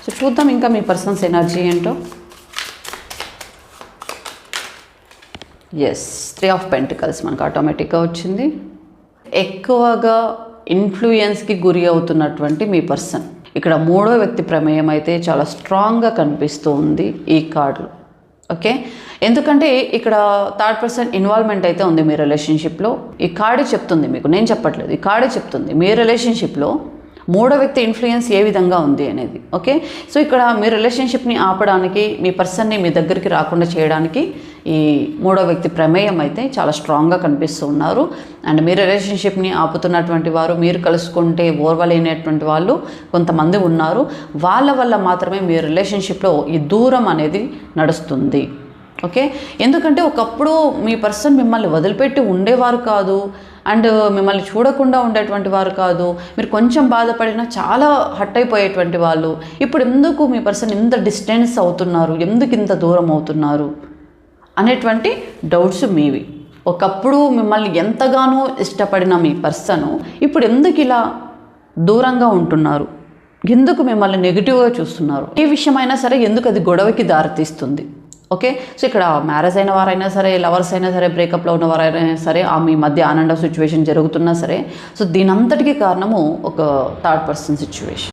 So చూద్దాం ఇంకా మీ persons energy ఏంటో. ఎస్, 3 ఆఫ్ పెంటికల్స్ మనకు ఆటోమేటిక్గా వచ్చింది. ఎక్కువగా ఇన్ఫ్లుయెన్స్కి గురి అవుతున్నటువంటి మీ పర్సన్. ఇక్కడ మూడో వ్యక్తి ప్రమేయం అయితే చాలా స్ట్రాంగ్గా కనిపిస్తూ ఉంది ఈ కార్డులో. ఓకే, ఎందుకంటే ఇక్కడ థర్డ్ పర్సన్ ఇన్వాల్వ్మెంట్ అయితే ఉంది మీ రిలేషన్షిప్లో. ఈ కార్డే చెప్తుంది మీకు, నేను చెప్పట్లేదు, ఈ కార్డే చెప్తుంది మీ రిలేషన్షిప్లో మూడో వ్యక్తి ఇన్ఫ్లుయెన్స్ ఏ విధంగా ఉంది అనేది. ఓకే, సో ఇక్కడ మీ రిలేషన్షిప్ని ఆపడానికి, మీ పర్సన్ని మీ దగ్గరికి రాకుండా చేయడానికి ఈ మూడో వ్యక్తి ప్రమేయం అయితే చాలా స్ట్రాంగ్గా కనిపిస్తూ ఉన్నారు. అండ్ మీ రిలేషన్షిప్ని ఆపుతున్నటువంటి వారు, మీరు కలుసుకుంటే ఓర్వలేనటువంటి వాళ్ళు కొంతమంది ఉన్నారు. వాళ్ళ వల్ల మాత్రమే మీ రిలేషన్షిప్లో ఈ దూరం అనేది నడుస్తుంది. ఓకే, ఎందుకంటే ఒకప్పుడు మీ పర్సన్ మిమ్మల్ని వదిలిపెట్టి ఉండేవారు కాదు, అండ్ మిమ్మల్ని చూడకుండా ఉండేటువంటి వారు కాదు. మీరు కొంచెం బాధపడినా చాలా హట్ అయిపోయేటువంటి వాళ్ళు. ఇప్పుడు ఎందుకు మీ పర్సన్ ఇంత డిస్టెన్స్ అవుతున్నారు, ఎందుకు ఇంత దూరం అవుతున్నారు అనేటువంటి డౌట్స్ మీవి. ఒకప్పుడు మిమ్మల్ని ఎంతగానో ఇష్టపడిన మీ పర్సను ఇప్పుడు ఎందుకు ఇలా దూరంగా ఉంటున్నారు, ఎందుకు మిమ్మల్ని నెగిటివ్గా చూస్తున్నారు, ఏ విషయమైనా సరే ఎందుకు అది గొడవకి దారితీస్తుంది. ఓకే, సో ఇక్కడ మ్యారేజ్ అయిన వారైనా సరే, లవర్స్ అయినా సరే, బ్రేకప్లో ఉన్న వారైనా సరే, మీ మధ్య ఆనంద సిచ్యువేషన్ జరుగుతున్నా సరే, సో దీనంతటికీ కారణము ఒక థర్డ్ పర్సన్ సిచ్యువేషన్.